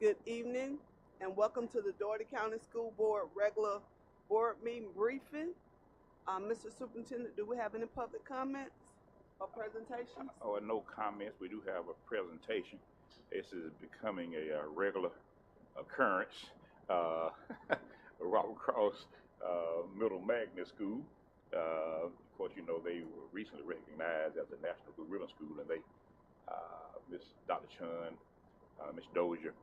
Good evening and welcome to the Dougherty County School Board regular board meeting briefing. Mr. Superintendent, do we have any public comments or presentations? No comments. We do have a presentation. This is becoming a regular occurrence. Robert Cross Middle Magnet School. Of course, you know they were recently recognized as a National Blue Ribbon School, and they, Miss Dr. Chun, Miss Dozier,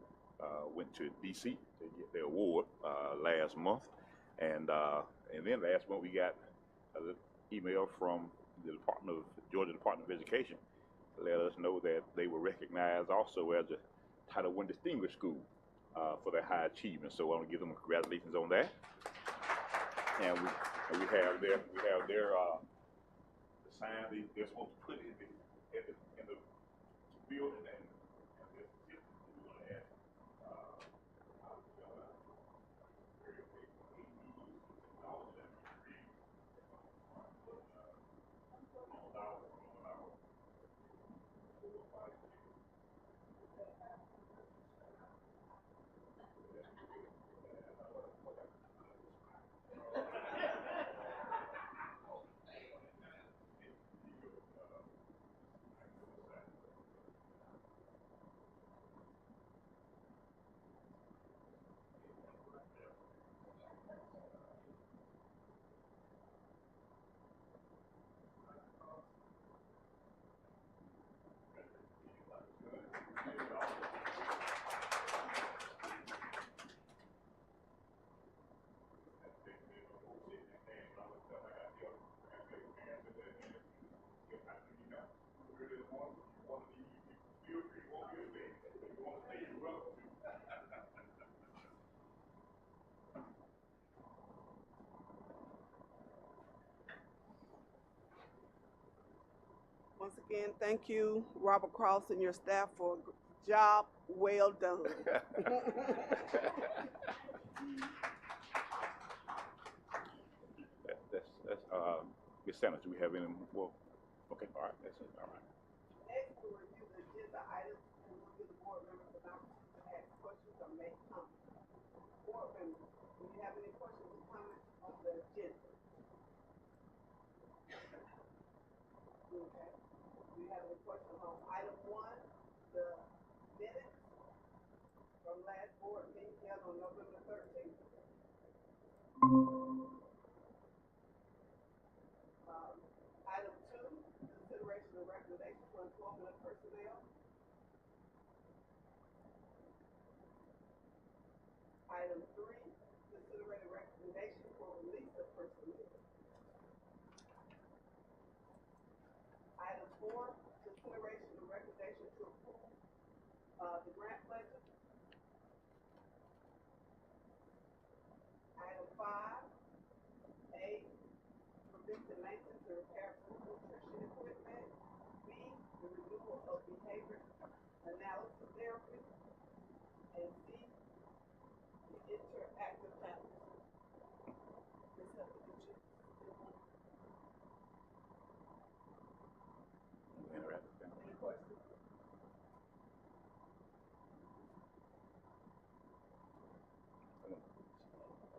went to D.C. to get their award last month, and then last month we got an email from the Georgia Department of Education to let us know that they were recognized also as a Title I Distinguished School for their high achievement. So I want to give them congratulations on that. And we have their the sign they're supposed to put in the building, and this we're going to add Once again, thank you, Robert Cross and your staff, for a job well done. That's Ms. Sanders, do we have any more? Okay, all right, that's it, all right. Next, we'll review the agenda items and we'll give the board members an opportunity to ask questions or make comments. Board members, do you have any questions or comments on the agenda? Okay. Do you have any questions on item 1, the minutes from last board meeting held on November 13th? Item 2, consideration of recommendation for employment of personnel. Item 3, considering recommendation for release of personnel. Item 4, consideration of recommendation to approve the grant budget. Item 5, A, preventive maintenance and repair food nutrition equipment. B, the renewal of behavior analysis therapy. And C, the interactive tablets. Ms. Hudson, did you? Any questions?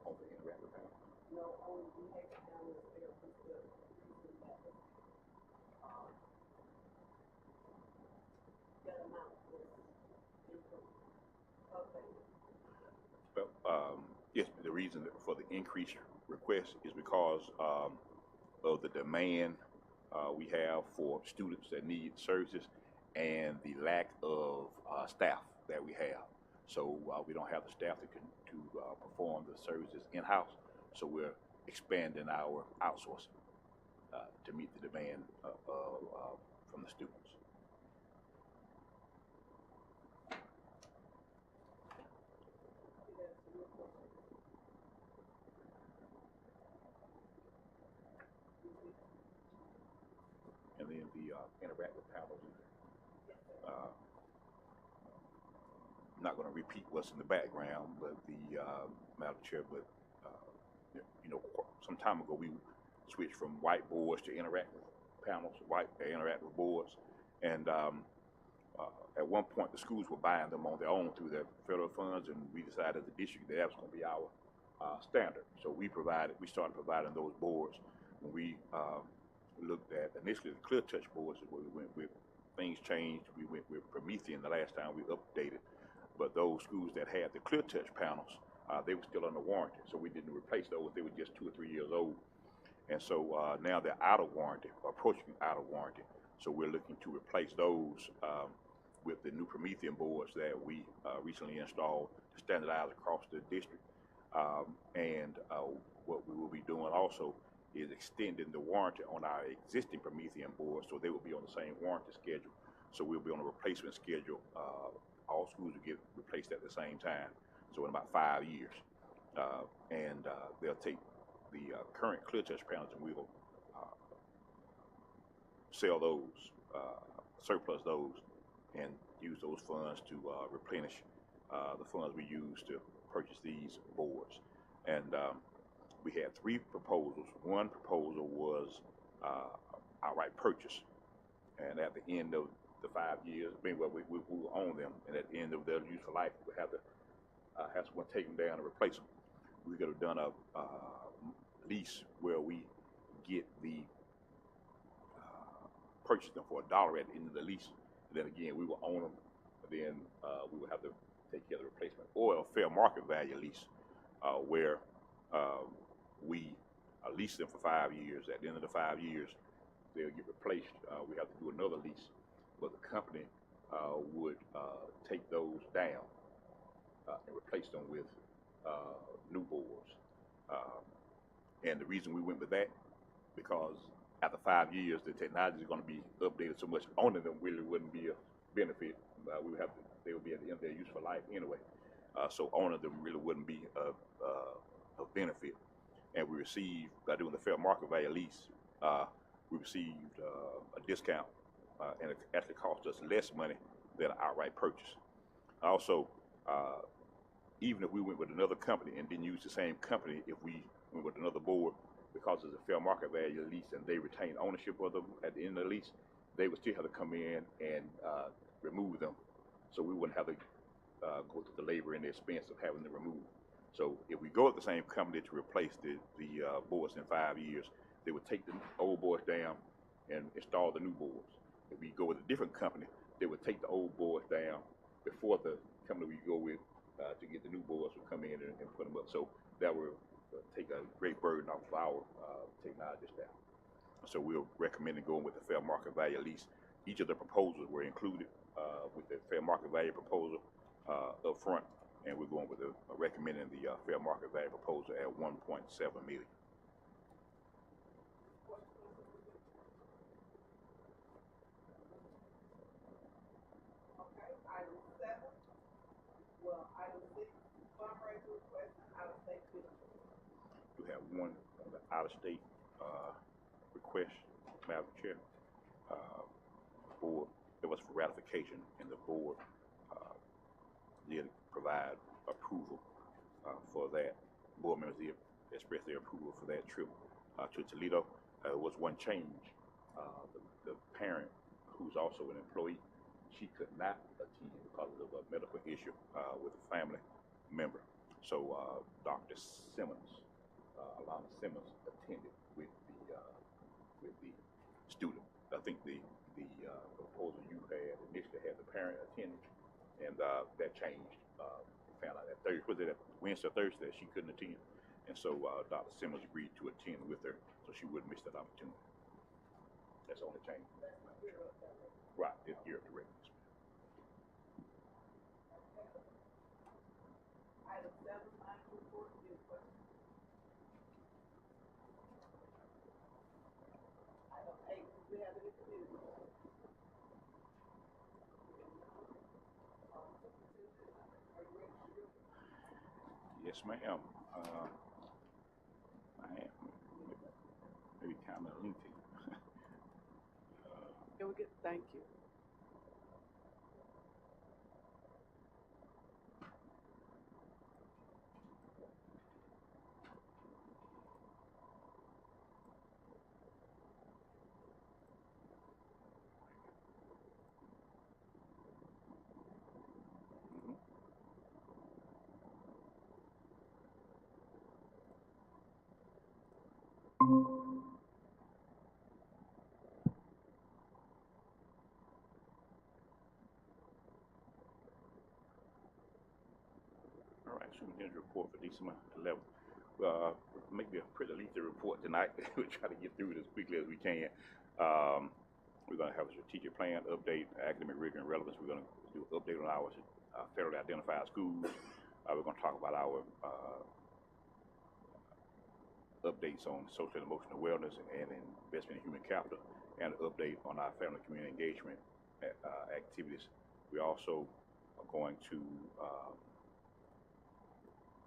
On the interactive panel. No, on behavior analysis therapy, the reason that that amount was improved. Okay. Well, yes, the reason for the increased request is because of the demand we have for students that need services and the lack of staff that we have. So we don't have the staff to perform the services in-house, so we're expanding our outsourcing to meet the demand from the students. And then the interactive panels. I'm not going to repeat what's in the background, but the Madam Chair, but you know, some time ago we switched from whiteboards to interactive panels, interactive boards, and At one point, the schools were buying them on their own through their federal funds, and we decided as a district that was going to be our standard. So we started providing those boards when we looked at initially the clear touch boards is where we went with. Things changed. We went with Promethean the last time we updated, but those schools that had the clear touch panels, they were still under warranty, so we didn't replace those. They were just 2 or 3 years old, and so now they're out of warranty, approaching out of warranty. So we're looking to replace those with the new Promethean boards that we recently installed to standardize across the district. And what we will be doing also is extending the warranty on our existing Promethean boards, so they will be on the same warranty schedule. So we'll be on a replacement schedule. All schools will get replaced at the same time, so in about 5 years. And they'll take the current clear touch panels and we will sell those, surplus those, and use those funds to replenish the funds we use to purchase these boards. And we had 3 proposals. One proposal was outright purchase, and at the end of the 5 years, meanwhile we will own them, and at the end of their useful life, we have to have someone take them down and replace them. We could have done a lease where we get the purchase them for $1 at the end of the lease, and then again we will own them, and then we will have to take care of the replacement, or a fair market value lease where we lease them for 5 years. At the end of the 5 years, they'll get replaced. We have to do another lease, but the company would take those down and replace them with new boards. And the reason we went with that, because after 5 years, the technology is going to be updated so much, owning them really wouldn't be a benefit. They would be at the end of their useful life anyway. So owning them really wouldn't be a benefit. And we received, by doing the fair market value lease, we received a discount, and it actually cost us less money than an outright purchase. Also, even if we went with another company and didn't use the same company, if we went with another board, because it's a fair market value lease and they retain ownership of them at the end of the lease, they would still have to come in and remove them. So we wouldn't have to go through the labor and the expense of having them removed. So if we go with the same company to replace the boards in 5 years, they would take the old boards down and install the new boards. If we go with a different company, they would take the old boards down before the company we go with to get the new boards would come in and put them up. So that would take a great burden off of our technology staff. So we're recommending going with the fair market value lease. Each of the proposals were included with the fair market value proposal up front, and we're going with recommending the fair market value proposal at $1.7 million. Okay, item 7. Well, item 6, fundraiser request and out-of-state business. We have one on the out-of-state request, Madam Chair. Board, it was for ratification, and the board did provide approval for that. Board members did express their approval for that trip to Toledo. There was one change. The parent, who's also an employee, she could not attend because of a medical issue with a family member. So Dr. Simmons, Alana Simmons, attended with the student. I think the proposal you had initially had the parent attending, and that changed. Found out that Thursday, was it Wednesday or Thursday, she couldn't attend, and so Dr. Simmons agreed to attend with her, so she wouldn't miss that opportunity. That's the only change. Right, it's geared to records. Item 7, financial report. Any questions? Item 8, do we have any community? Are you ready to do it? Yes, ma'am. I am. Maybe kind of lengthy. Can we get, thank you. Superintendent's report for December 11th. Maybe a pretty lengthy report tonight. We'll try to get through it as quickly as we can. We're going to have a strategic plan update, academic rigor and relevance. We're going to do an update on our federally identified schools. We're going to talk about our updates on social and emotional wellness and investment in human capital, and an update on our family community engagement activities. We also are going to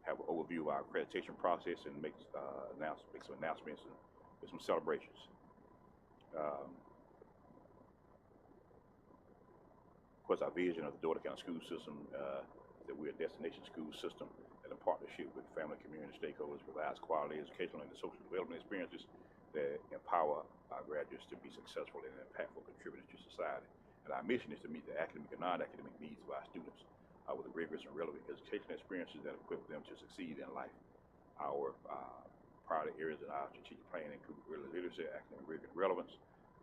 have an overview of our accreditation process and make some announcements and make some celebrations. Of course, our vision of the Dougherty County school system is that we're a destination school system that in partnership with family, community, stakeholders provides quality educational and social development experiences that empower our graduates to be successful and impactful contributors to society. And our mission is to meet the academic and non-academic needs of our students with the rigorous and relevant educational experiences that equip them to succeed in life. Our priority areas in our strategic plan include early literacy, academic rigor and relevance,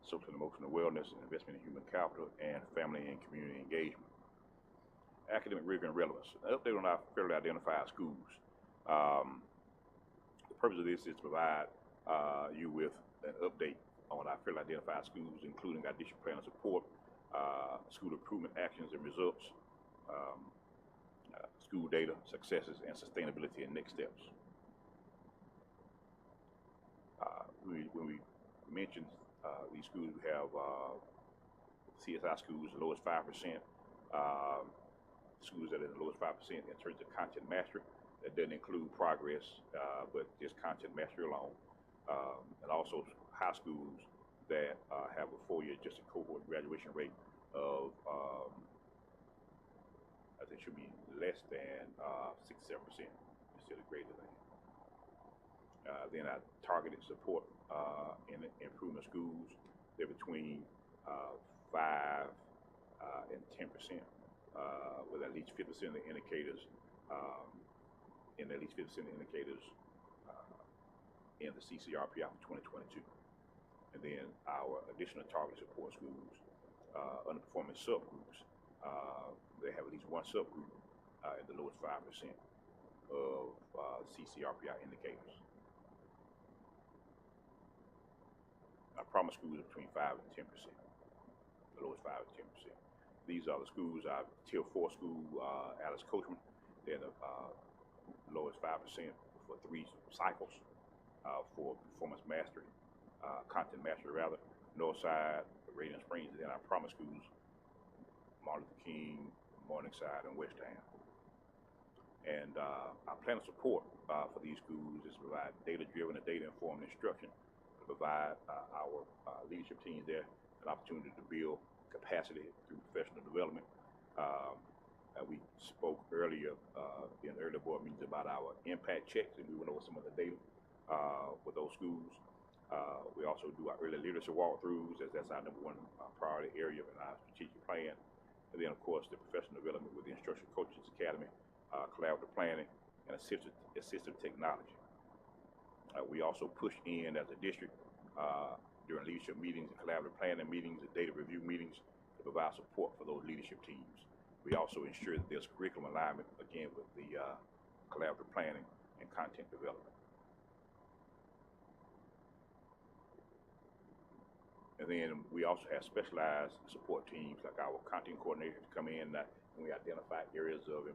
social and emotional wellness, and investment in human capital, and family and community engagement. Academic rigor and relevance. An update on our federally identified schools. The purpose of this is to provide you with an update on our federally identified schools, including our district plan of support, school improvement actions and results, school data, successes, and sustainability and next steps. When we mentioned these schools, we have CSI schools, the lowest 5%, schools that are in the lowest 5% in terms of content mastery. That doesn't include progress, but just content mastery alone. And also high schools that have a 4-year adjusted cohort graduation rate of, I think should be less than 6-7% instead of greater than. Then our targeted support in improvement schools, they're between 5 and 10%, with at least 50% of the indicators in the CCRPI for 2022. And then our additional target support schools, underperforming subgroups, they have at least one subgroup in the lowest 5% of CCRPI indicators. Our promise schools are between 5 and 10%, the lowest 5 and 10%. These are the schools, our Tier 4 school, Alice Coachman, they're the lowest 5% for 3 cycles for performance mastery, content mastery rather, Northside, Radiant Springs, and then our promise schools, Martin Luther King, Morningside, and West Ham. And our plan of support for these schools is to provide data-driven and data-informed instruction, to provide our leadership teams there an opportunity to build capacity through professional development. We spoke earlier in earlier board meetings about our impact checks, and we went over some of the data with those schools. We also do our early literacy walkthroughs, as that's our #1 priority area in our strategic plan. And then, of course, the professional development with the Instruction Coaches Academy, collaborative planning, and assistive technology. We also push in as a district during leadership meetings and collaborative planning meetings and data review meetings to provide support for those leadership teams. We also ensure that there's curriculum alignment, again, with the collaborative planning and content development. And then we also have specialized support teams like our content coordinators come in when we identify areas of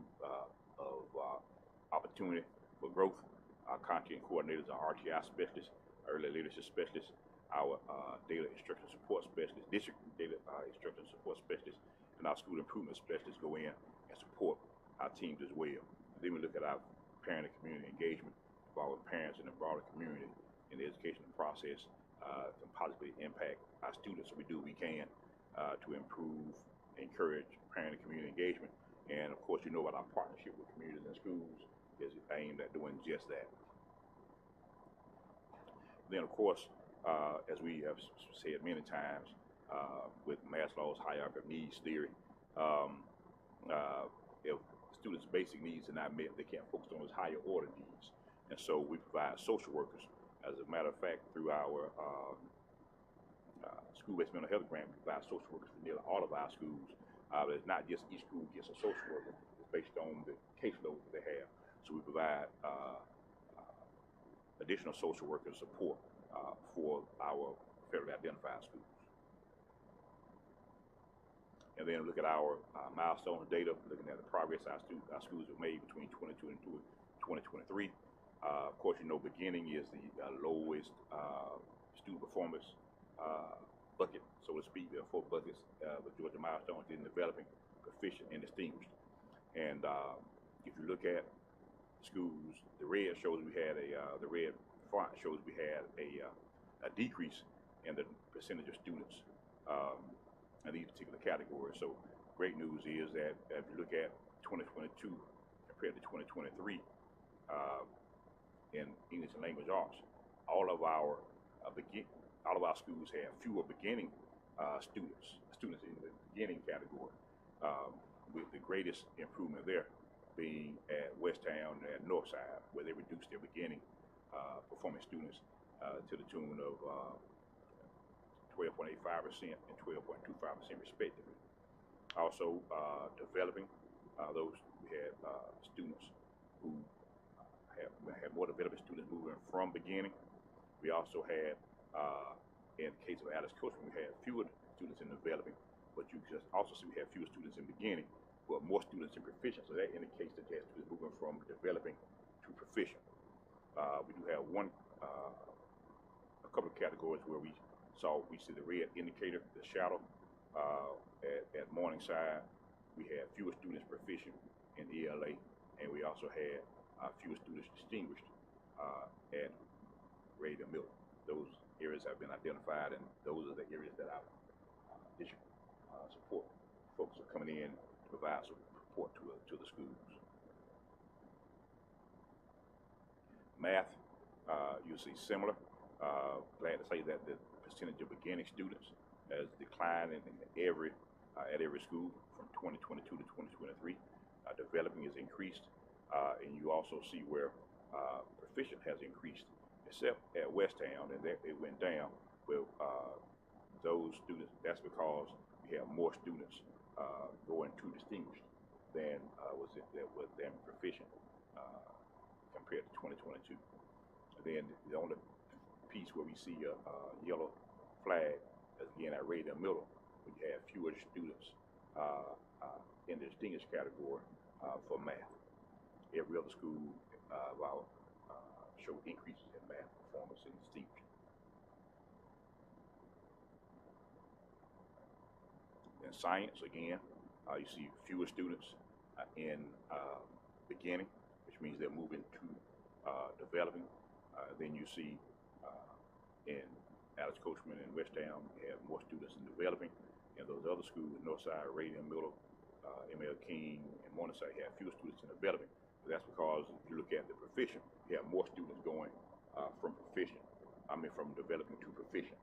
opportunity for growth. Our content coordinators are RTI specialists, early leadership specialists, our data instruction support specialists, district data instruction support specialists, and our school improvement specialists go in and support our teams as well. And then we look at our parent and community engagement, involving parents in the broader community in the educational process to positively impact our students. So we do what we can to improve, encourage parent and community engagement. And of course, you know about our partnership with communities and schools is aimed at doing just that. Then, of course, as we have said many times, with Maslow's hierarchy of needs theory, if students' basic needs are not met, they can't focus on those higher order needs. And so we provide social workers. As a matter of fact, through our school-based mental health grant, we provide social workers for nearly all of our schools. But it's not just each school gets a social worker. It's based on the caseload that they have. So we provide additional social worker support for our federally identified schools. And then look at our milestone data, looking at the progress our schools have made between 22 and 2023. Of course, you know, beginning is the lowest student performance bucket, so to speak. There are 4 buckets with Georgia milestones in developing, proficient, and distinguished. And if you look at schools, the red shows we had the red font shows we had a decrease in the percentage of students in these particular categories. So great news is that if you look at 2022 compared to 2023 in English and language arts, all of our schools have fewer beginning students in the beginning category, with the greatest improvement there being at Westtown and Northside, where they reduced their beginning performing students to the tune of 12.85% and 12.25% respectively. Also, developing those, we had students who had more developing students moving from beginning. We also had, in the case of Alice Coachman, we had fewer students in developing, but you just also see we have fewer students in beginning, but more students in proficient. So that indicates that you have students moving from developing to proficient. We do have a couple of categories where we see the red indicator, the shadow. At Morningside, we had fewer students proficient in ELA, and we also had fewer students distinguished at Reagan Miller. Those areas have been identified, and those are the areas that our district support folks are coming in to provide support to the schools. Math, you'll see similar. Glad to say that the percentage of beginning students has declined at every school from 2022 to 2023. Developing has increased, and you also see where proficient has increased, except at Westtown, and that it went down. Well, those students, that's because we have more students going to distinguished than than proficient compared to 2022. And then the only piece where we see a yellow flag is again at Reagan Middle, we have fewer students in the distinguished category for math. Every other school show increases in math performance and distinguished. In science, again, you see fewer students in beginning, which means they're moving to developing. Then you see in Alice Coachman and Westtown, we have more students in developing, and those other schools, Northside, Reagan Middle, M.L. King, and Morningside, have fewer students in developing. But that's because if you look at the proficient, you have more students going from developing to proficient.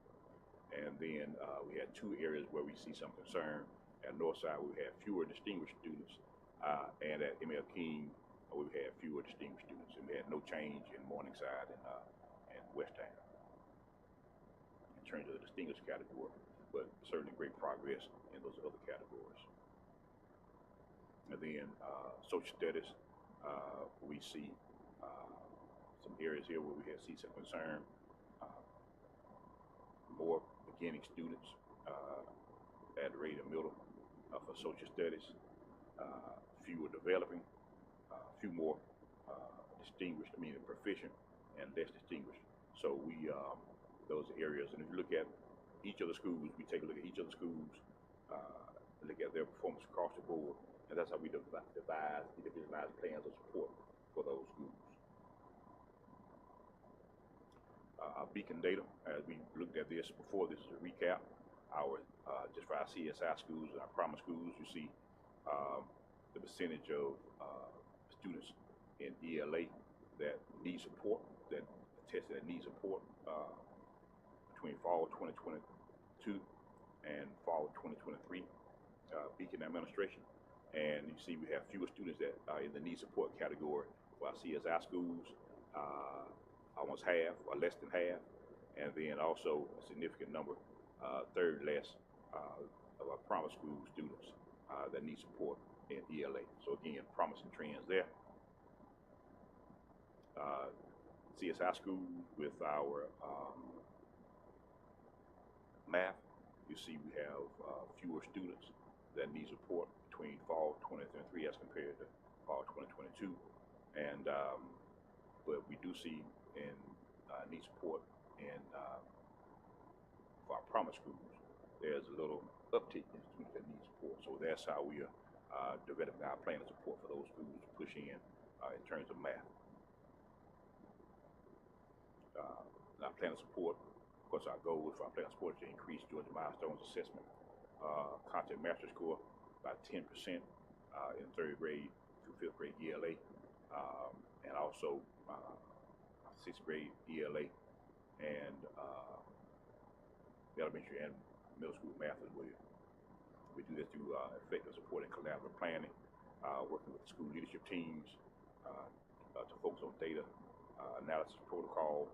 And then we had 2 areas where we see some concern. At Northside, we had fewer distinguished students, and at M.L. King, we had fewer distinguished students, and we had no change in Morningside and Westtown in terms of the distinguished category, but certainly great progress in those other categories. And then social studies, we see some areas here where we see some concern. More beginning students at Reagan Middle for social studies, fewer developing, few more distinguished, meaning proficient, and less distinguished. So we those areas, and if you look at each of the schools, we take a look at each of the schools, look at their performance across the board, and that's how we devise individualized plans of support for those schools. Our beacon data, as we looked at this before, this is a recap. Our just for our CSI schools and our primary schools, you see the percentage of students in ELA that need support, that tested that need support between fall 2022 and fall 2023 beacon administration. And you see we have fewer students that are in the need support category for our CSI schools, almost half or less than half, and then also a significant number, third less of our primary school students that need support in ELA. So again, promising trends there. CSI school with our math. You see we have fewer students that need support between fall 2023 as compared to fall 2022. And but we do see in need support in for our promise schools. There's a little uptick in students that need support. So that's how we are developing our plan of support for those schools to push in terms of math. Our plan of support, of course, our goal for our plan of support is to increase Georgia Milestones assessment content master score by 10% in 3rd grade through 5th grade ELA, and also 6th grade ELA, and elementary and middle school math as well. We do this through effective support and collaborative planning, working with the school leadership teams to focus on data analysis protocol,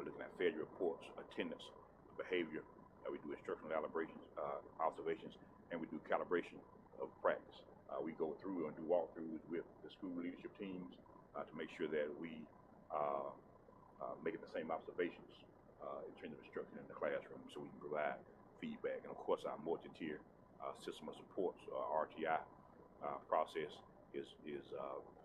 looking at failure reports, attendance, behavior. We do instructional observations, and we do calibration of practice. We go through and do walkthroughs with the school leadership teams to make sure that we making the same observations in terms of instruction in the classroom, so we can provide feedback. And of course, our multi-tier system of supports, RTI process is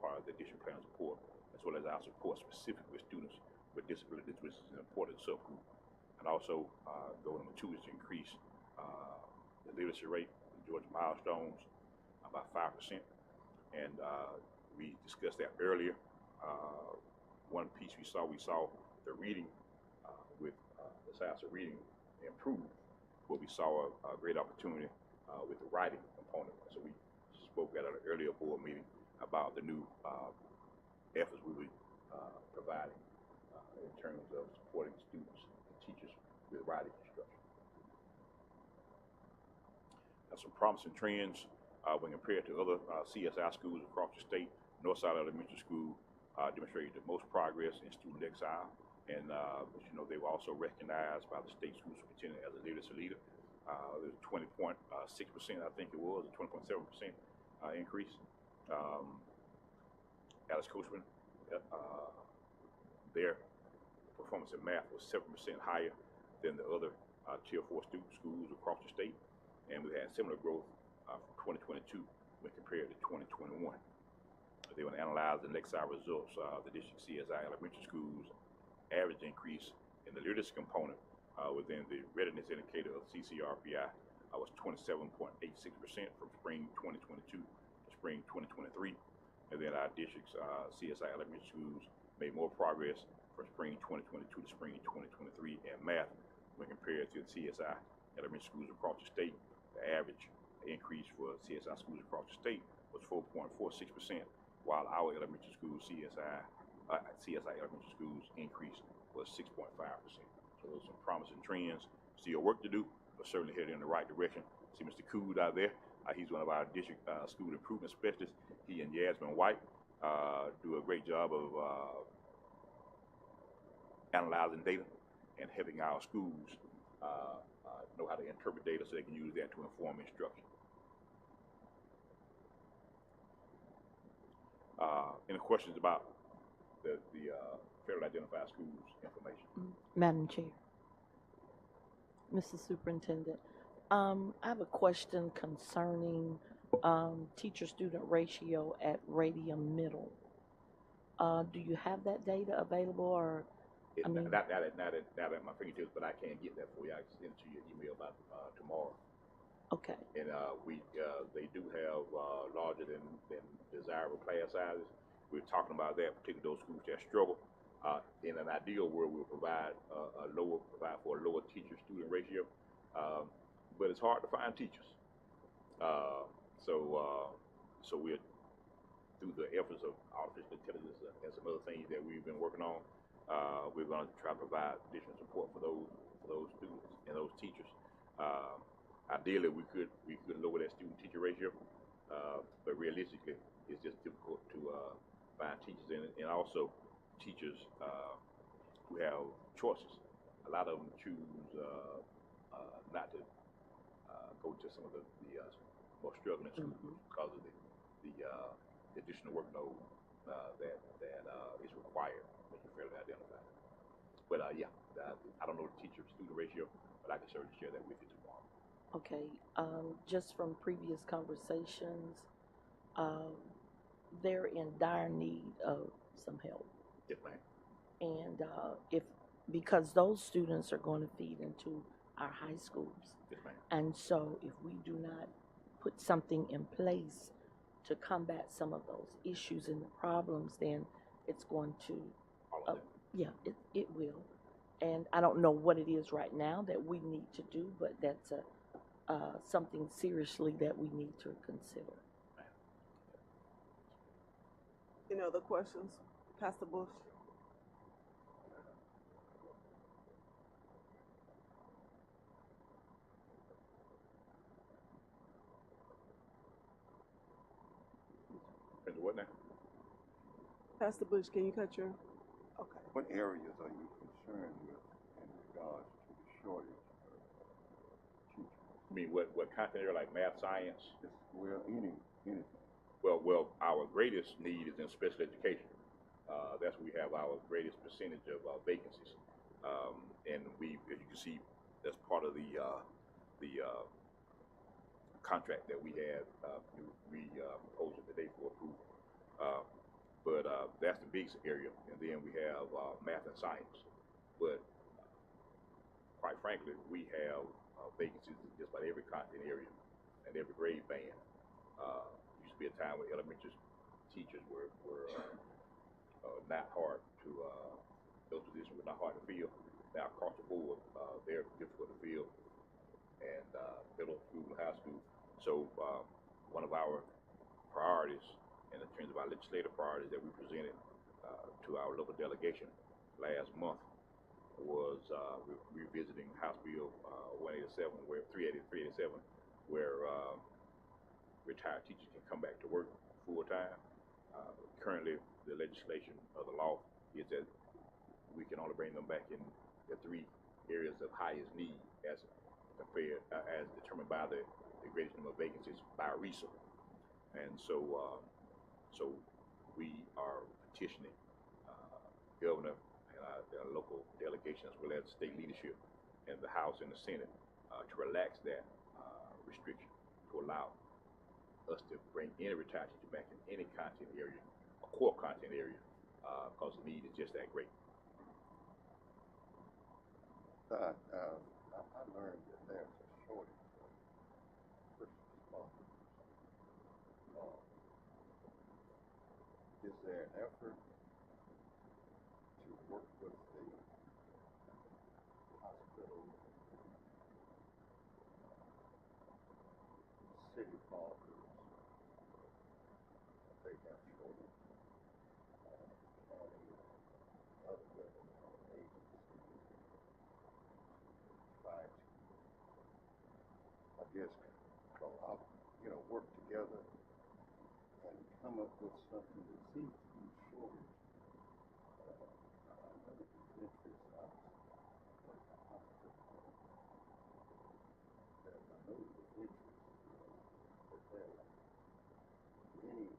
part of the district plan support, as well as our support specific with students with disabilities, which is an important subgroup. And also, goal number 2 is to increase the literacy rate in Georgia Milestones by 5%. And we discussed that earlier. One piece we saw the reading with the science of reading improve, but we saw a great opportunity with the writing component. So we spoke at an earlier board meeting about the new efforts we were providing in terms of supporting students and teachers with writing instruction. Now, some promising trends when compared to other CSI schools across the state. Northside Elementary School demonstrated the most progress in student exile, and they were also recognized by the state school superintendent as a literacy leader. There's 20.6%, I think it was, a 20.7% increase. Alice Coachman, their performance in math was 7% higher than the other Tier 4 student schools across the state, and we had similar growth from 2022 when compared to 2021. They were analyzing the Lakeside results. The district CSI elementary schools average increase in the literacy component within the readiness indicator of CCRPI was 27.86% from spring 2022 to spring 2023. And then our district's CSI elementary schools made more progress from spring 2022 to spring 2023 in math when compared to the CSI elementary schools across the state. The average increase for CSI schools across the state was 4.46%, while our elementary schools, CSI elementary schools increase was 6.5%. So those are some promising trends. Still work to do, but certainly headed in the right direction. See Mr. Cood out there. He's one of our district school improvement specialists. He and Yasmin White do a great job of analyzing data and helping our schools know how to interpret data so they can use that to inform instruction. Any questions about the federally identified schools information? Madam Chair, Mrs. Superintendent, I have a question concerning teacher-student ratio at Radium Middle. Do you have that data available, or? Not at my fingertips, but I can't get that for you. I can send it to your email by tomorrow. Okay. And they do have larger than desirable class sizes. We're talking about that, particularly those schools that struggle. In an ideal world, we'll provide for a lower teacher-student ratio, but it's hard to find teachers. So we're through the efforts of artificial intelligence and some other things that we've been working on. We're going to try to provide additional support for those students and those teachers. Ideally, we could lower that student-teacher ratio, but realistically, it's just difficult to find teachers, and also teachers who have choices. A lot of them choose not to go to some of the more struggling schools because of the additional workload that is required. required that you fairly identify. But yeah, I don't know the teacher-student ratio, but I can certainly share that with you tomorrow. Okay, just from previous conversations, um, they're in dire need of some help. Yes, ma'am. And if because those students are going to feed into our high schools, Yes, ma'am. and so if we do not put something in place to combat some of those issues and the problems, then it's going to, All of them. yeah, it will. And I don't know what it is right now that we need to do, but that's something seriously that we need to consider. Any other questions? Pastor Bush? And what now? Pastor Bush, can you cut your? Okay. What areas are you concerned with in regards to the shortage of teachers? I mean, what content area like math, science? Well, anything. Well, our greatest need is in special education. That's where we have our greatest percentage of vacancies. And we, as you can see, that's part of the contract that we have. We proposed it today for approval. But that's the biggest area. And then we have math and science. But quite frankly, we have vacancies in just about every content area and every grade band. Used to be a time where elementary teachers were not hard to, those positions were not hard to fill. Now across the board, they're difficult to fill, and middle school, high school. So one of our priorities, in terms of our legislative priorities that we presented to our local delegation last month, was revisiting House Bill 187, where 387, where retired teachers can come back to work full time. Currently, the legislation of the law is that we can only bring them back in the 3 areas of highest need, as compared as determined by the greatest number of vacancies by RESA. And so, so we are petitioning governor and our local delegation, as well as state leadership and the House and the Senate, to relax that restriction, to allow us to bring any retired teacher back in any content area, a core content area, because the need is just that great. I learned that there's a shortage of first responders. Is there an effort to work with the hospital, city parkers? They have shortage. County, other government agencies. Try to, I guess, go out, work together and come up with something that seems to be shortage. I know the interest of the hospital. I know the interest that there are many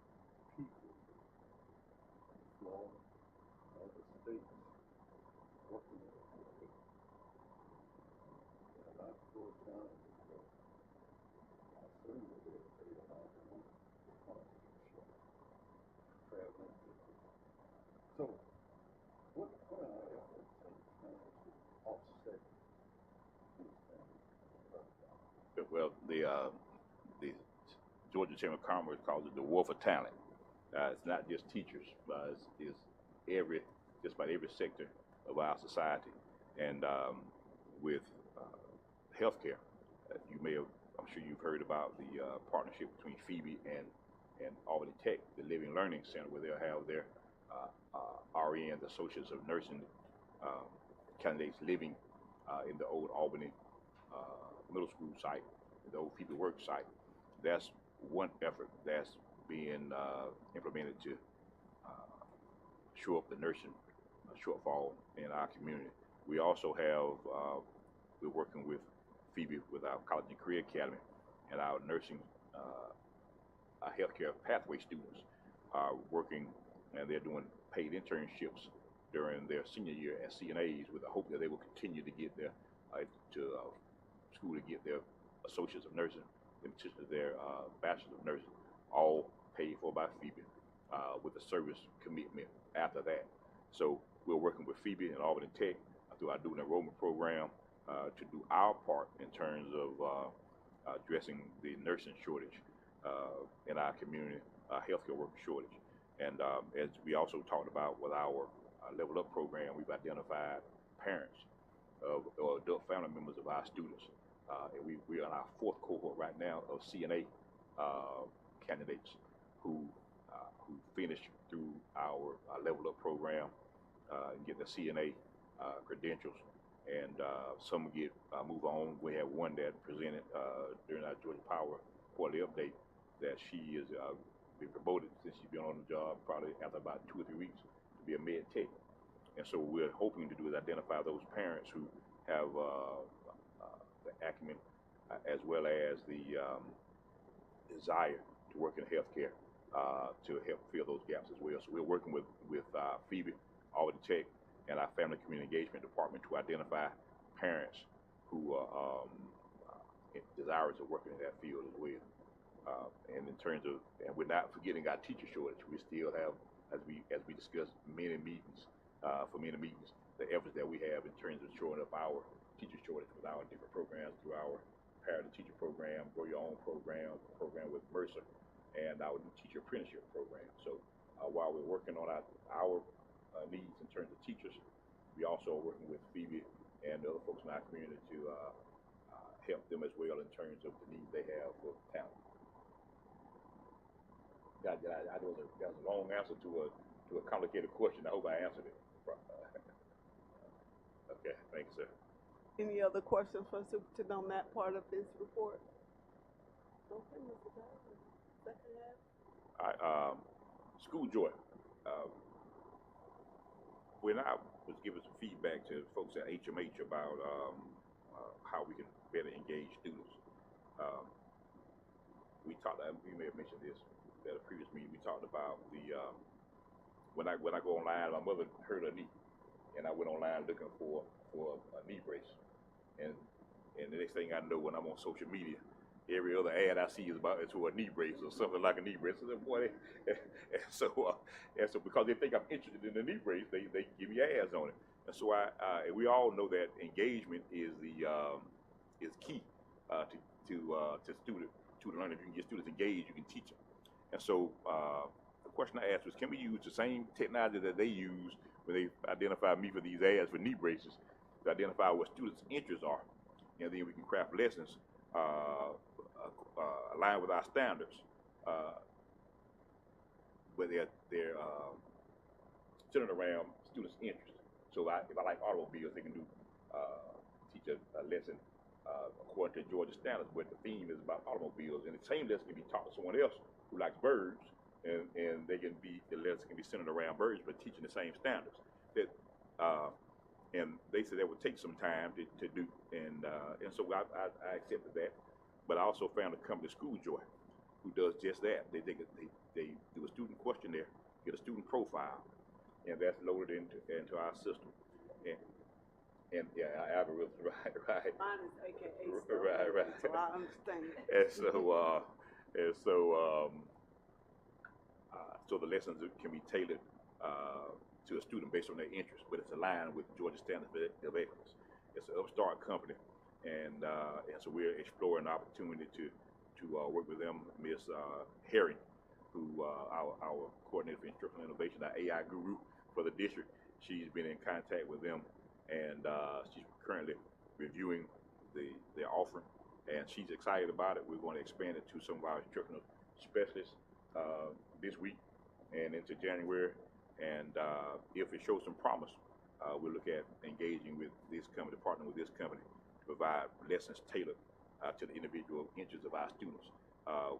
people in Florida and other states working with it. And I full time, I assume that they're paid a lot of money traveling. So, what are our efforts in trying to offset these things? Well, the Georgia Chamber of Commerce calls it the war for talent. It's not just teachers, it's just about every sector of our society. And with healthcare, I'm sure you've heard about the partnership between Phoebe and Albany Tech, the Living Learning Center, where they'll have their RNs, Associates of Nursing candidates living in the old Albany middle school site, the old Phoebe Work site. That's one effort that's being implemented to shore up the nursing shortfall in our community. We also have, we're working with Phoebe with our College and Career Academy, and our nursing, our healthcare pathway students are working, and they're doing paid internships during their senior year as CNAs with the hope that they will continue to get their school to get their associates of nursing, in particular their bachelors of nursing, all paid for by Phoebe with a service commitment after that. So we're working with Phoebe and Albany Tech through our dual enrollment program to do our part in terms of addressing the nursing shortage in our community, healthcare worker shortage. And as we also talked about with our Level Up program, we've identified parents or adult family members of our students. And we're in our 4th cohort right now of CNA candidates who finished through our Level Up program and get the CNA credentials. And some get move on. We have one that presented during our Georgia Power quarterly update that she is been promoted since she's been on the job, probably after about 2 or 3 weeks, to be a med tech. And so what we're hoping to do is identify those parents who have the acumen as well as the desire to work in healthcare to help fill those gaps as well. So we're working with Phoebe, Albany Tech, and our Family Community Engagement Department to identify parents who are desirous of working in that field as well. And in terms of, and we're not forgetting our teacher shortage. We still have, as we discussed, many meetings, the efforts that we have in terms of shoring up our teacher shortage with our different programs through our parent teacher program, Grow Your Own program with Mercer, and our new teacher apprenticeship program. So while we're working on our needs in terms of teachers, we also are working with Phoebe and the other folks in our community to help them as well in terms of the needs they have for talent. I know that was a long answer to a complicated question. I hope I answered it. Okay, thanks, sir. Any other questions for Superintendent on that part of his report? Okay, Mr. Dougherty. Second half. All right, school joy. When I was giving some feedback to folks at HMH about how we can better engage students, we may have mentioned this at a previous meeting. We talked about the when I go online, my mother hurt her knee, and I went online looking for a knee brace, and the next thing I know, when I'm on social media, every other ad I see is about a knee brace or something like a knee brace. So boy, and so because they think I'm interested in the knee brace, they give me ads on it. And so and we all know that engagement is key to student learning. If you can get students engaged, you can teach them. And so the question I asked was, can we use the same technology that they use when they identify me for these ads for knee braces to identify what students' interests are, and then we can craft lessons aligned with our standards, but they're centered around students' interests. So if I like automobiles, they can teach a lesson according to Georgia standards, where the theme is about automobiles, and the same lesson can be taught to someone else who likes birds, and the lesson can be centered around birds, but teaching the same standards. And they said that would take some time to do, and so I accepted that. But I also found a company, School Joy, who does just that. They do a student questionnaire, get a student profile, and that's loaded into our system. And yeah, algorithms, right. Mine is AKA. Right. So I understand. So the lessons can be tailored to a student based on their interest, but it's aligned with Georgia Standards of Excellence. It's an upstart company, and so we're exploring the opportunity to work with them. Miss Herring, who our coordinator for instructional innovation, our AI guru for the district, she's been in contact with them, and she's currently reviewing their offering, and she's excited about it. We're going to expand it to some of our instructional specialists this week and into January. And if it shows some promise, we'll look at engaging with this company, partnering with this company to provide lessons tailored to the individual interests of our students,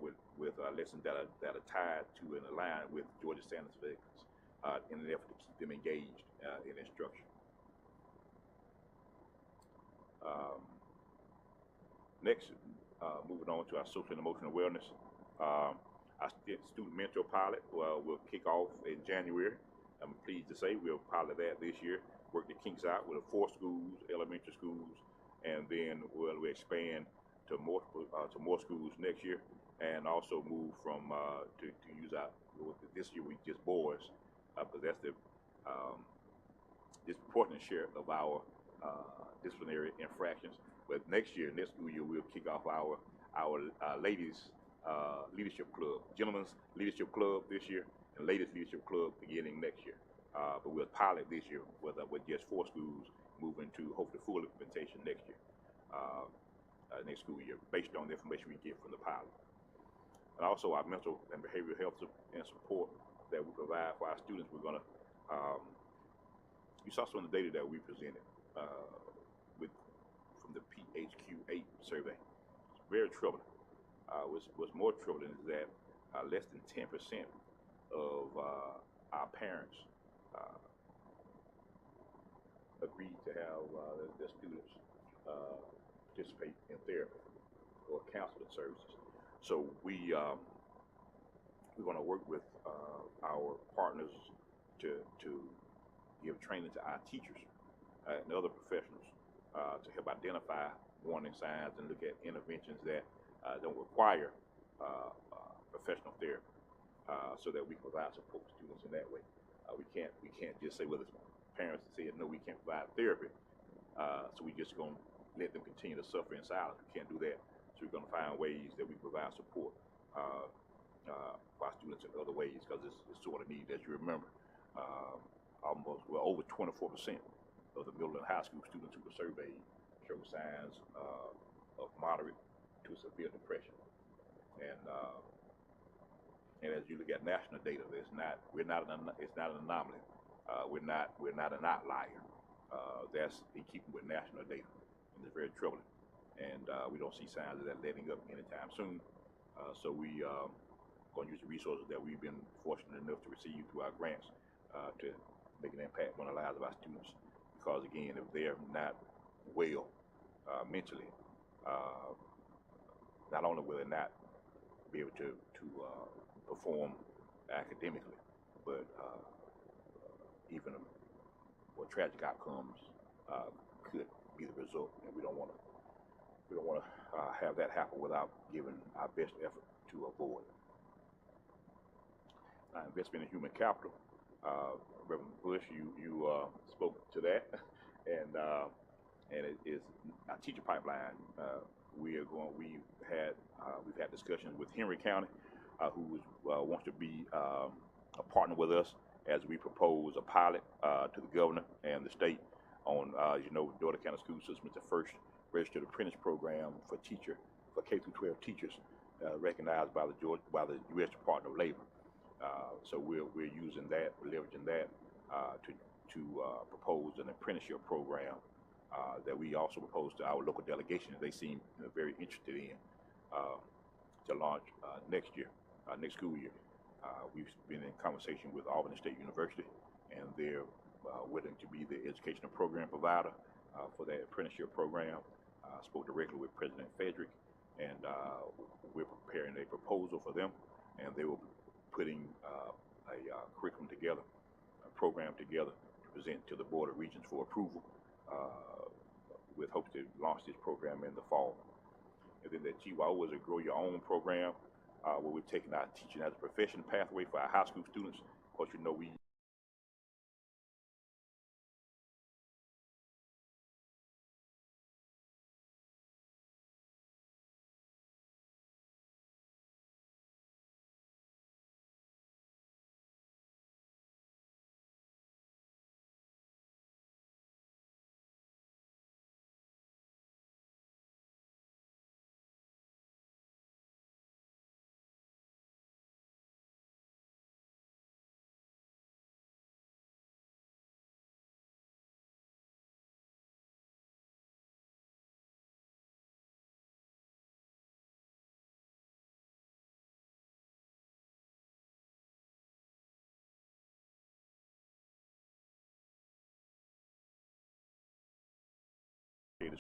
with lessons that are tied to and aligned with Georgia Standards of Excellence in an effort to keep them engaged in instruction. Next, moving on to our social and emotional wellness. Our student mentor pilot will kick off in January. I'm pleased to say we'll pilot that this year, work the kinks out with 4 schools, elementary schools, and then we'll expand to more schools next year, and also move from to use our, this year we just boys, but that's the disproportionate share of our disciplinary infractions. But next school year, we'll kick off our ladies leadership club, gentlemen's leadership club this year, and ladies leadership club beginning next year. But we'll pilot this year with just 4 schools, moving to hopefully full implementation next year, next school year, based on the information we get from the pilot. And also our mental and behavioral health and support that we provide for our students. We're going to, you saw some of the data that we presented from the PHQ-8 survey. It's very troubling. What's more troubling is that less than 10% of our parents agreed to have their students participate in therapy or counseling services. So we're going to work with our partners to give training to our teachers and other professionals to help identify warning signs and look at interventions that don't require professional therapy, so that we can provide support to students in that way. We can't just say, well, the parents said no, we can't provide therapy, so we just going to let them continue to suffer in silence. We can't do that. So we're going to find ways that we provide support for our students in other ways, because it's sort of needed. As you remember, over 24% of the middle and high school students who were surveyed show signs of moderate to severe depression. And as you look at national data, it's not an anomaly. We're not an outlier. That's in keeping with national data, and it's very troubling. And we don't see signs of that letting up anytime soon. So we going to use the resources that we've been fortunate enough to receive through our grants to make an impact on the lives of our students. Because again, if they're not well mentally, not only will they not be able to perform academically, but even more tragic outcomes could be the result, and we don't want to have that happen without giving our best effort to avoid it. Investment in human capital. Reverend Bush, you spoke to that, and it is our teacher pipeline. We've had discussions with Henry County, who wants to be a partner with us as we propose a pilot to the governor and the state on, as you know, Dougherty County School System is the first registered apprentice program for K-12 teachers, recognized by the U.S. Department of Labor. So we're using that, we're leveraging that to propose an apprenticeship program that we also propose to our local delegation that they seem very interested in to launch next school year. We've been in conversation with Albany State University, and they're willing to be the educational program provider for that apprenticeship program. I spoke directly with President Frederick, and we're preparing a proposal for them, and they will be putting a curriculum together, a program together to present to the Board of Regents for approval, with hopes to launch this program in the fall. And then the GYO is a Grow Your Own program, where we're taking our teaching as a profession pathway for our high school students. Of course, you know, we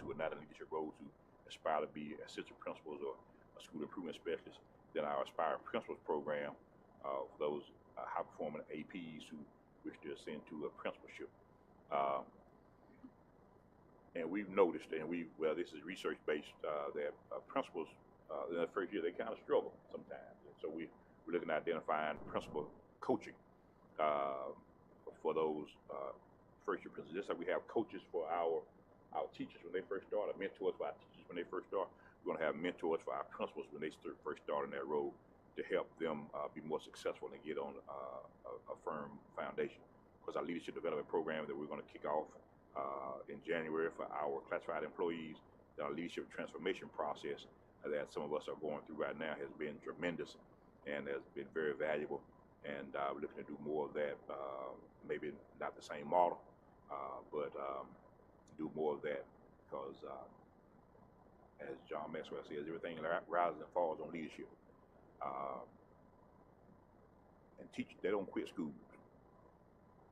who are not in leadership roles who aspire to be assistant principals or school improvement specialists. Then our Aspire Principals program for those high-performing APs who which to ascend to a principalship. And we've noticed, and this is research based, that principals in the first year they kind of struggle sometimes. And so we're looking at identifying principal coaching for those first year principals. Just like we have coaches for our teachers when they first start, or mentors for our teachers when they first start. We're going to have mentors for our principals when they first start in that role to help them be more successful and get on a firm foundation. Because our leadership development program that we're going to kick off in January for our classified employees, our leadership transformation process that some of us are going through right now has been tremendous and has been very valuable. And we're looking to do more of that, maybe not the same model, but do more of that because as John Maxwell says, everything rises and falls on leadership. And teachers, they don't quit schools.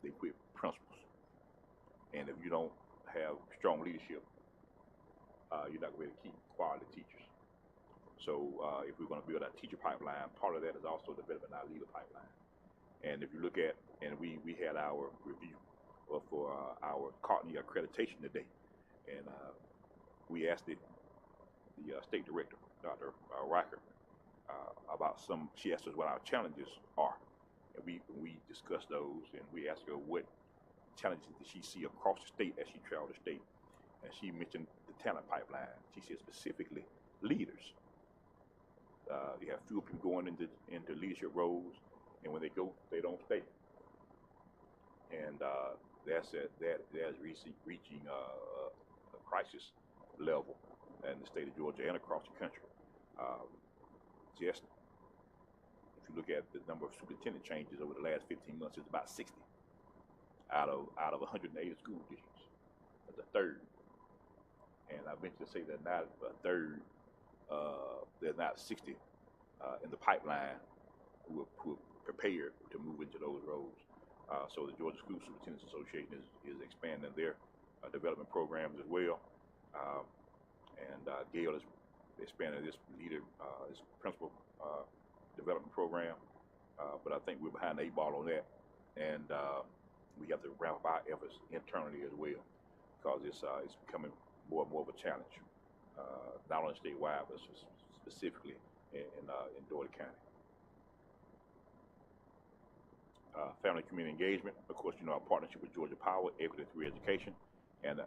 They quit principals. And if you don't have strong leadership, you're not going to be able to keep quality teachers. So if we're going to build our teacher pipeline, part of that is also developing our leader pipeline. And if you look at, and we had our review for our Courtney accreditation today, and we asked the state director, Dr. Riker, about she asked us what our challenges are. And we discussed those, and we asked her what challenges did she see across the state as she traveled the state. And she mentioned the talent pipeline. She said specifically leaders. You have fewer people going into leadership roles, and when they go, they don't stay. And that's reaching a crisis level in the state of Georgia and across the country. Just if you look at the number of superintendent changes over the last 15 months, it's about 60 out of 180 school districts. That's a third. And I venture to say that not a third, there's not 60 in the pipeline who are prepared to move into those roles. So the Georgia School Superintendents Association is expanding their development programs as well. And Gail is expanding this this principal development program. But I think we're behind the 8 ball on that. And we have to ramp up our efforts internally as well, because it's becoming more and more of a challenge, not only statewide, but specifically in Dougherty County. Family community engagement, of course, our partnership with Georgia Power, Equity Through Education, and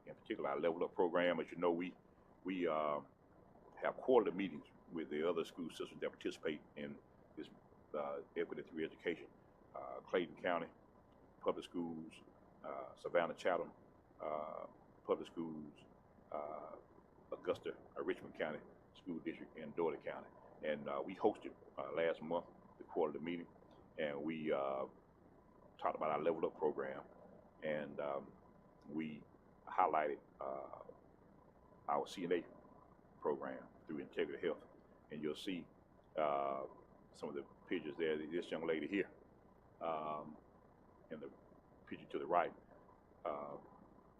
in particular our Level Up program. As you know, we have quarterly meetings with the other school systems that participate in this Equity Through Education. Clayton County Public Schools, Savannah Chatham Public Schools, Augusta, Richmond County School District, and Dougherty County. And we hosted last month the quarterly meeting, and we talked about our Level Up program, and we highlighted our CNA program through Integrity Health. And you'll see some of the pictures there. This young lady here, in the picture to the right,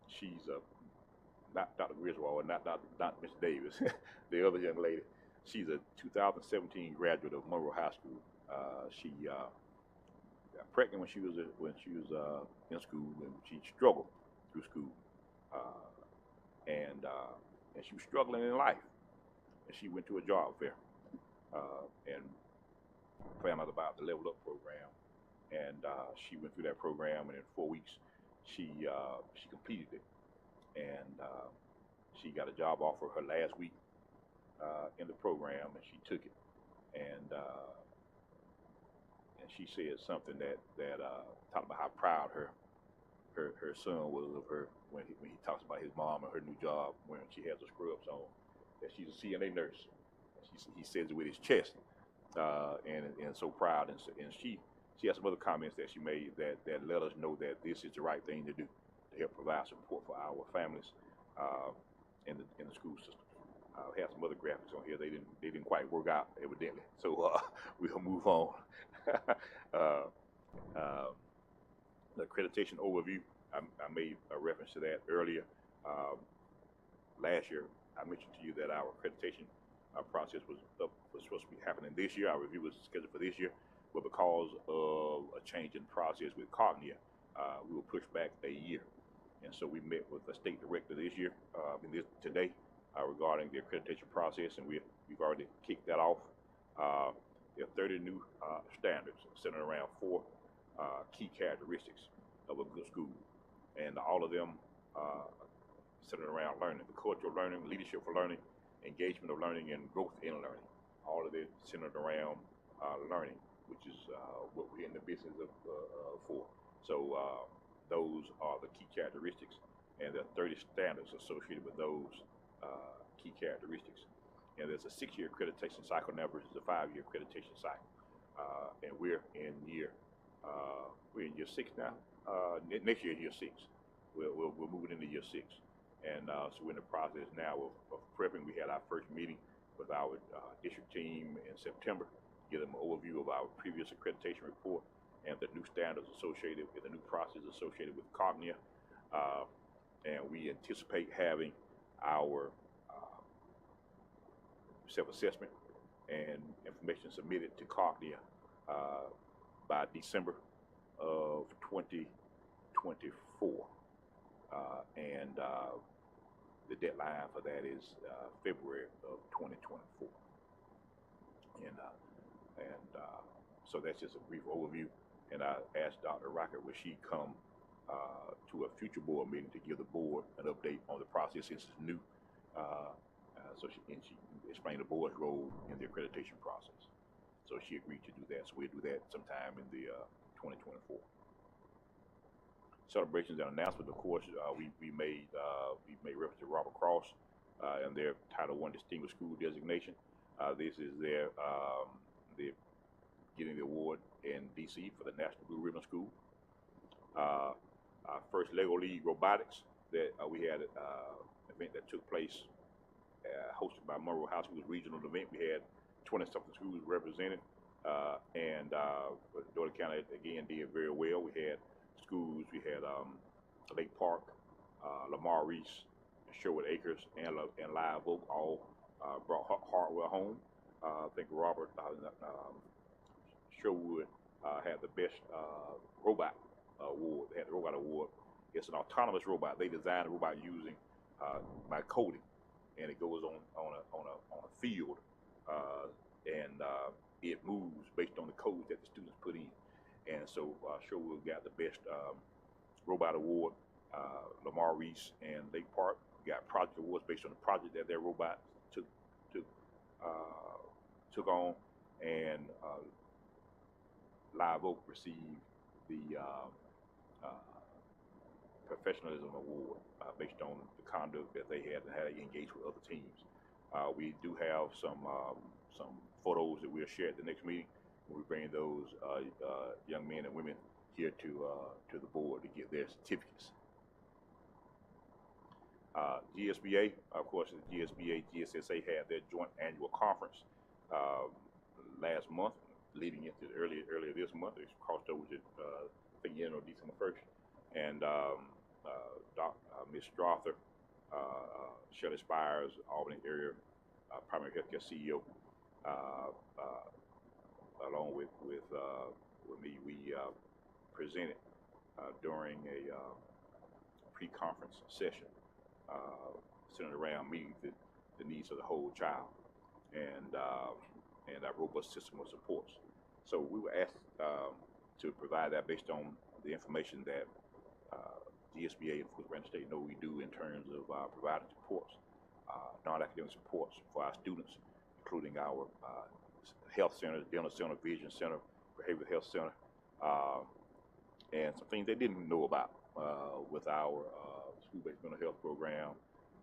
she's not Dr. Griswold, not Miss Davis, the other young lady. She's a 2017 graduate of Monroe High School. She got pregnant when she was in school, and she struggled through school, and she was struggling in life. And she went to a job fair and found out about the Level Up program, and she went through that program, and in 4 weeks she completed it, and she got a job offer her last week in the program, and she took it, and she said something that talked about how proud her son was of her when he talks about his mom and her new job when she has her scrubs on, that she's a CNA nurse. He says it with his chest, and so proud, and she has some other comments that she made that let us know that this is the right thing to do to help provide support for our families in the school system. We have some other graphics on here. They didn't quite work out, evidently. So we'll move on. The accreditation overview, I made a reference to that earlier. Last year, I mentioned to you that our accreditation process was supposed to be happening this year. Our review was scheduled for this year. but because of a change in process with Cognia, we were pushed back a year. And so we met with the state director this year, today, regarding the accreditation process, and we've already kicked that off. There are 30 new standards centered around 4 key characteristics of a good school, and all of them centered around learning: the culture of learning, leadership for learning, engagement of learning, and growth in learning. All of it centered around learning, which is what we're in the business of for. So those are the key characteristics, and there are 30 standards associated with those key characteristics. And there's a 6-year accreditation cycle now versus a 5-year accreditation cycle, and we're in year 6 now. Next year, year 6. We're moving into year 6, and so we're in the process now of prepping. We had our first meeting with our district team in September, give them an overview of our previous accreditation report and the new standards associated with the new process associated with Cognia, and we anticipate having our self-assessment and information submitted to Cognia by December of 2024, and the deadline for that is February of 2024. And so that's just a brief overview. And I asked Dr. Rocket, would she come to a future board meeting to give the board an update on the process since it's new. So she explained the board's role in the accreditation process. So she agreed to do that. So we'll do that sometime in the 2024. Celebrations and announcements, of course, we made reference to Robert Cross and their Title I Distinguished School designation. This is their getting the award in DC for the National Blue Ribbon School. Our first Lego League Robotics that we had an event that took place hosted by Monroe High School's regional event. We had 20-something schools represented, and Dougherty County again did very well. We had schools. We had Lake Park, Lamar Reese, Sherwood Acres, and Live Oak all brought hardware home. I think Robert Sherwood had the best robot award. They had the robot award. It's an autonomous robot. They designed a robot using by coding, and it goes on a field, and it moves based on the code that the students put in. And so Sherwood got the best robot award. Lamar Reese and Lake Park got project awards based on the project that their robot took on, and Live Oak received the professionalism award based on the conduct that they had and how they engaged with other teams. We do have some photos that we'll share at the next meeting. We bring those young men and women here to the board to get their certificates. GSBA, of course, the GSBA, GSSA had their joint annual conference last month, leading into earlier this month. It's crossed over to I think December 1st, and Ms. Strother, Shelley Spires, Albany area primary healthcare CEO, along with me, we presented during a pre-conference session centered around meeting the needs of the whole child and a robust system of supports. So we were asked to provide that based on the information that GSBA and Randall State know we do in terms of providing supports, non-academic supports for our students, including our health center, dental center, vision center, behavioral health center, and some things they didn't know about with our school-based mental health program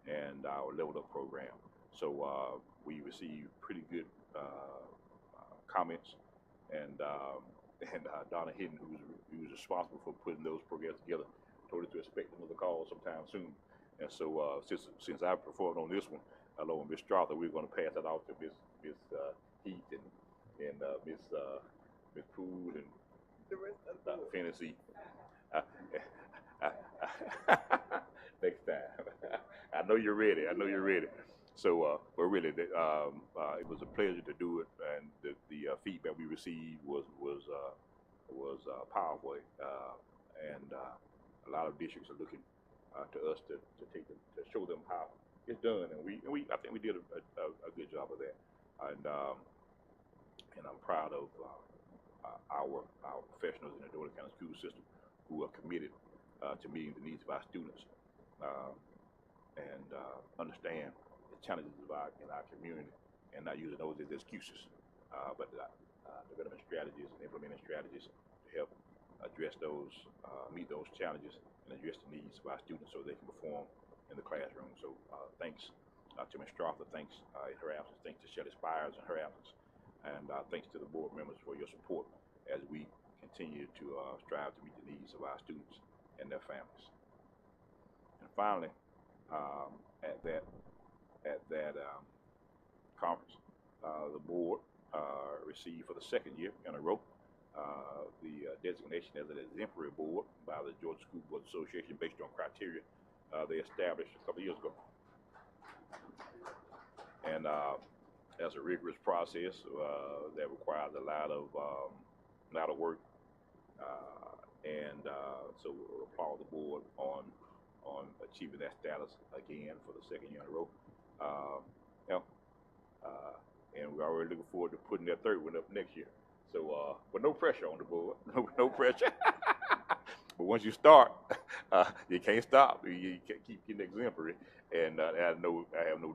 and our leveled up program. So we received pretty good comments, and Donna Hidden, who was responsible for putting those programs together, told us to expect another call sometime soon. And so since I performed on this one, along with Ms. Strother, we're going to pass that off to Ms. Heath and Ms. Poole and The rest of Dr. Fantasy. Next time. I know you're ready. But really, it was a pleasure to do it, and the feedback we received was powerful, and a lot of districts are looking to us to to show them how it's done, and I think we did a good job of that, and I'm proud of our professionals in the Dougherty County school system who are committed to meeting the needs of our students and understand the challenges in our community and not using those as excuses, but developing strategies and implementing strategies to help address those, meet those challenges and address the needs of our students so they can perform in the classroom. So thanks to Ms. Strother, thanks in her absence, thanks to Shelley Spires in her absence, and thanks to the board members for your support as we continue to strive to meet the needs of our students and their families. And finally, at that conference, the board received for the second year in a row the designation as an exemplary board by the Georgia School Board Association based on criteria they established a couple of years ago. And that's a rigorous process that requires a lot of work, and so we'll applaud the board on achieving that status again for the second year in a row. And we're already looking forward to putting that third one up next year. So, but no pressure on the board, no pressure. But once you start, you can't stop. You can't keep getting exemplary, and I have no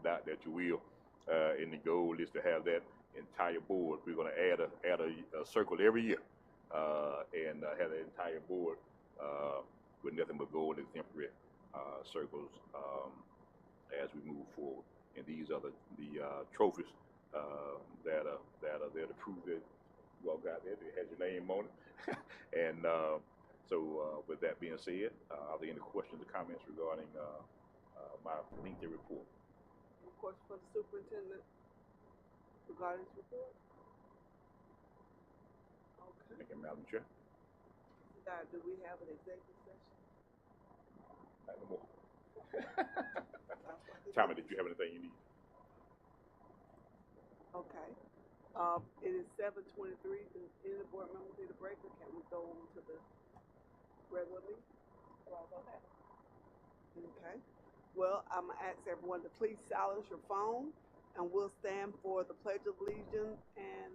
doubt that you will. And the goal is to have that entire board. We're going to add a circle every year, and have the entire board with nothing but gold exemplary circles as we move forward. And these are the trophies that are there to prove that you all got that. It has your name on it. And so with that being said, are there any questions or comments regarding my lengthy report? Any questions for the superintendent regarding his report? Okay. Thank you, Madam Chair. Do we have an executive session? Not no more. Tommy, did you have anything you need? Okay. It is 7:23. Does any of the board members need a break, or can we go on to the regular meeting? Okay. Well, I'm going to ask everyone to please silence your phone, and we'll stand for the Pledge of Allegiance and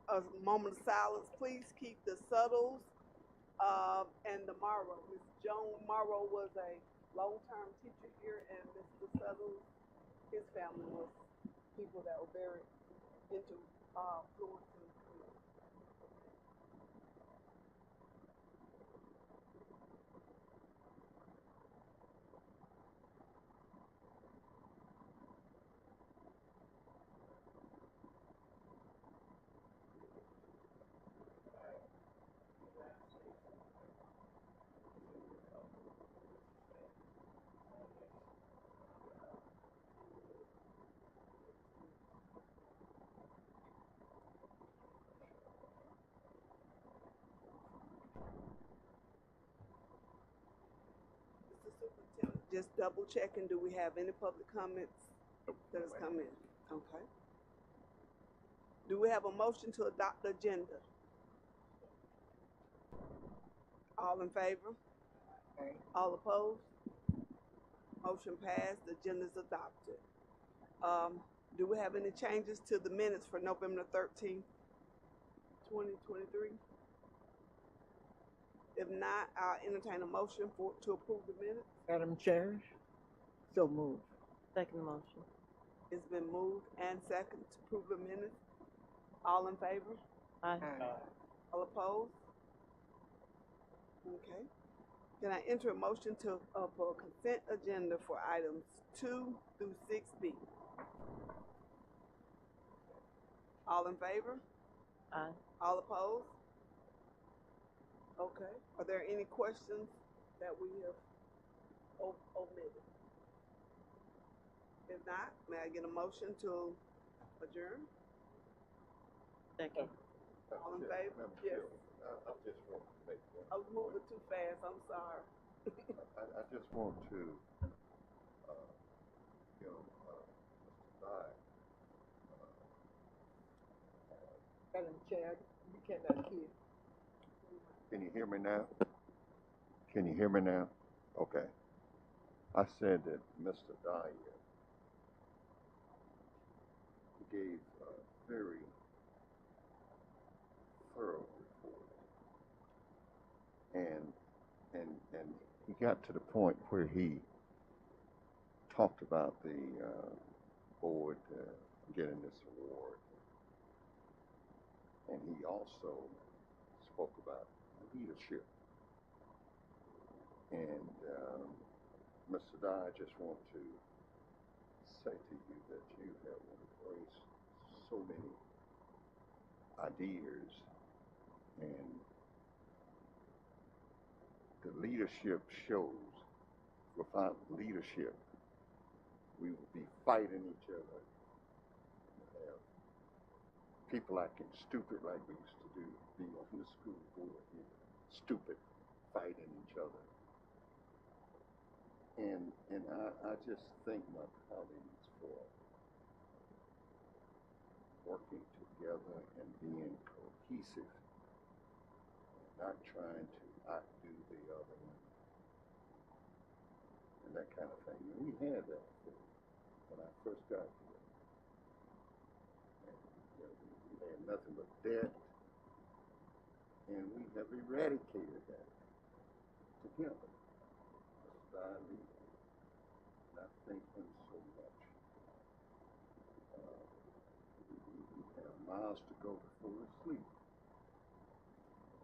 a moment of silence. Please keep the Suttles and the Morrow. Ms. Joan Morrow was a long-term teacher here, and Mr. Suttles, his family was people that were very into fluency. Just double checking, do we have any public comments that has come in? Okay. Do we have a motion to adopt the agenda? All in favor? Aye. All opposed? Motion passed, the agenda is adopted. Do we have any changes to the minutes for November 13th, 2023? If not, I'll entertain a motion to approve the minutes. Madam Chair, so moved. Second motion. It's been moved and second to approve the minutes. All in favor? Aye. All opposed? Okay. Can I enter a motion for consent agenda for items 2 through 6B? All in favor? Aye. All opposed? Okay. Are there any questions that we have omitted? If not, may I get a motion to adjourn? Second. All in favor? Yes. I just want to make one. I was moving too fast. I'm sorry. I just want to Mr. Dye, Madam Chair, we cannot hear. can you hear me now? Can you hear me now? Okay. I said that Mr. Dyer gave a very thorough report, and he got to the point where he talked about the board getting this award, and he also spoke about leadership. And Mr. Dye, I just want to say to you that you have embraced so many ideas, and the leadership shows. Without leadership, we will be fighting each other. Have people acting stupid like we used to do, be on the school board here, stupid, fighting each other. And I just thank my colleagues for working together and being cohesive, not trying to outdo the other one, and that kind of thing. And we had that when I first got here. And, we had nothing but debt, and we have eradicated that together. And I thank him so much. We have miles to go before we sleep,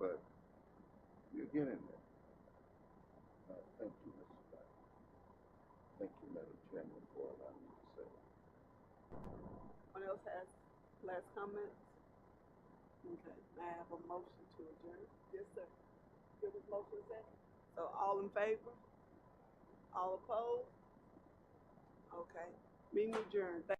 but you're getting there. Thank you, Mr. Dyer. Thank you, Madam Chairman, for allowing me to say that. Anyone else has last comments? Okay, may I have a motion to adjourn? Yes, sir. Give us motion second. So all in favor? All opposed? Okay, meeting adjourned. Thank